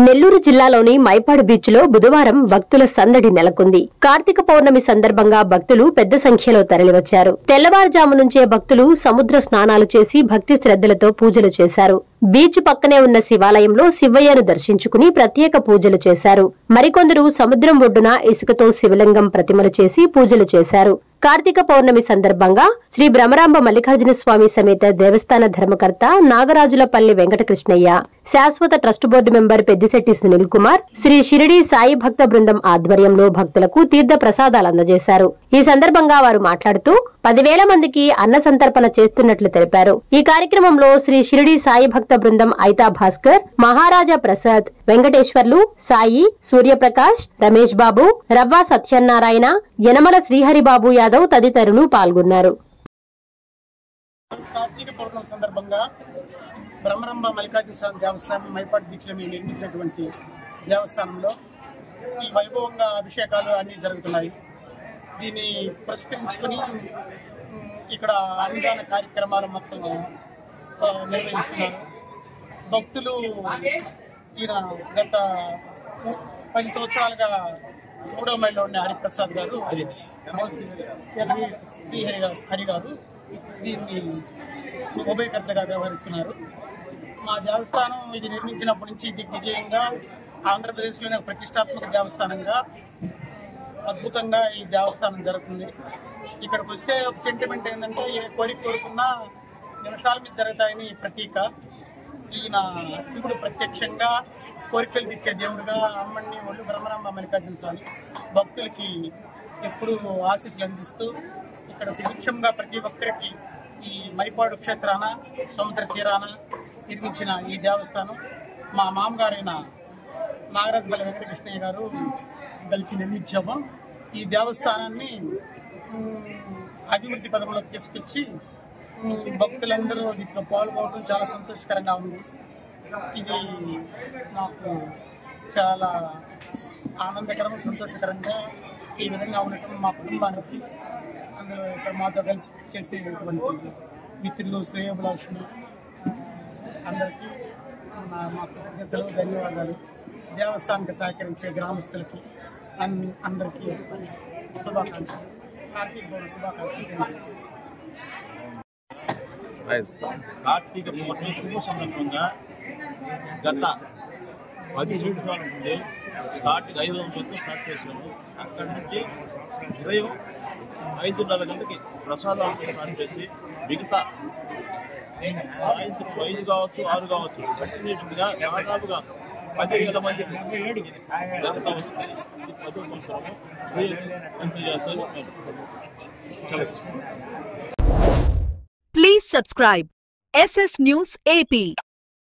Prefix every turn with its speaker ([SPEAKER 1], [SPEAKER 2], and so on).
[SPEAKER 1] నెల్లూరు జిల్లాలోని మైపాడు బీచ్ లో బుధవారం భక్తుల సందడి నెలకొంది. కార్తీక పౌర్ణమి సందర్భంగా భక్తులు పెద్ద సంఖ్యలో తరలివచ్చారు. తెల్లవారుజాము నుంచే భక్తులు సముద్ర స్నానాలు చేసి భక్తి శ్రద్ధలతో పూజలు చేశారు. బీచ్ పక్కనే ఉన్న శివాలయంలో శివయ్యను దర్శించుకుని ప్రత్యేక పూజలు చేశారు. మరికొందరు సముద్రం ఒడ్డున ఇసుకతో శివలింగం ప్రతిమలు చేసి పూజలు చేశారు. కార్తీక పౌర్ణమి సందర్భంగా శ్రీ బ్రహ్మరాంబ మల్లికార్జున స్వామి సమేత దేవస్థాన ధర్మకర్త నాగరాజులపల్లి వెంకటకృష్ణయ్య, శాశ్వత trust board member Peddisetti Sunil Kumar, Shri Shirdi Sai భక్త బృందం ఆధ్వర్యంలో భక్తులకు తీర్థ ప్రసాదాలు అందజేశారు. ఈ సందర్భంగా వారు మాట్లాడుతూ 10,000 మందికి అన్న సంతర్పణ చేస్తున్నట్లు తెలిపారు. ఈ కార్యక్రమంలో శ్రీ షిరిడి సాయి భక్త బృందం ఐతా భాస్కర్, మహారాజా ప్రసాద్, వెంకటేశ్వర్లు, సాయి, సూర్యప్రకాష్, రమేష్ బాబు, రవ్వ సత్యనారాయణ, యనమల శ్రీహరిబాబు యాదవ్ తదితరులు పాల్గొన్నారు.
[SPEAKER 2] కార్తీక పౌర్ణమి సందర్భంగా బ్రహ్మరాంబ మల్లికార్జున స్వామి దేవస్థానం మైపాడు బీచ్లో నిర్మించినటువంటి దేవస్థానంలో ఈ వైభవంగా అభిషేకాలు అన్నీ జరుగుతున్నాయి. దీన్ని పురస్కరించుకుని ఇక్కడ అన్నదాన కార్యక్రమాలు మొత్తం నిర్వహిస్తున్నారు. భక్తులు ఈయన గత 10 సంవత్సరాలుగా 3వ మైల్లో ఉన్న హరిప్రసాద్ గారు, హరి గారు దీన్ని ఉభయకర్తగా వ్యవహరిస్తున్నారు. మా దేవస్థానం ఇది నిర్మించినప్పటి నుంచి దిగ్విజయంగా ఆంధ్రప్రదేశ్లోనే ప్రతిష్టాత్మక దేవస్థానంగా అద్భుతంగా ఈ దేవస్థానం జరుగుతుంది. ఇక్కడికి వస్తే ఒక సెంటిమెంట్ ఏంటంటే ఏ కోరిక కోరుకున్నా నిమిషాల మీద జరుగుతాయని ప్రతీక. ఈయన శివుడు ప్రత్యక్షంగా కోరికలు తెచ్చే దేవుడుగా అమ్మని ఒళ్ళు బ్రహ్మరాంబ మల్లికార్జున స్వామి భక్తులకి ఎప్పుడూ ఆశీస్సులు అందిస్తూ ఇక్కడ సుభిక్షంగా ప్రతి ఒక్కరికి ఈ మైపాడు క్షేత్రాన సముద్ర తీరాన నిర్మించిన ఈ దేవస్థానం మా మామగారైన నాగరాజుపల్లి వెంకటకృష్ణయ్య గారు కలిసి నిర్మించాము. ఈ దేవస్థానాన్ని అభివృద్ధి పదంలోకి తీసుకొచ్చి భక్తులందరూ దీంట్లో పాల్గొనడం చాలా సంతోషకరంగా ఉంది. ఇది మాకు చాలా ఆనందకరం, సంతోషకరంగా ఈ విధంగా ఉండటం మా కుటుంబానికి, అందులో ఇక్కడ మాతో కలిసి చేసేటువంటి మిత్రులు, శ్రేయోభిలాషులు అందరికీ మా కృతజ్ఞతలు, ధన్యవాదాలు. దేవస్థానానికి సహకరించే గ్రామస్తులకి అందరికీ శుభాకాంక్షలు, కార్తీక పౌర్ణమి శుభాకాంక్షలు.
[SPEAKER 3] కార్తీక పౌర్ణమి శుభ సందర్భంగా గత 10 సంవత్సరాల నుండి స్టార్టింగ్ 5 గంటలతో స్టార్ట్ చేశాము. అక్కడి నుంచి ఉదయం 5:30 గంటలకి ప్రసాదాలు స్టార్ట్ చేసి మిగతా సాయంత్రం 5 కావచ్చు 6 కావచ్చు కంటిన్యూస్గా దాదాపుగా 10,000 మంది జరుగుతూ వస్తుంది. 10వ సంవత్సరము కంటిన్యూ చేస్తారు.
[SPEAKER 4] Please subscribe SS News AP.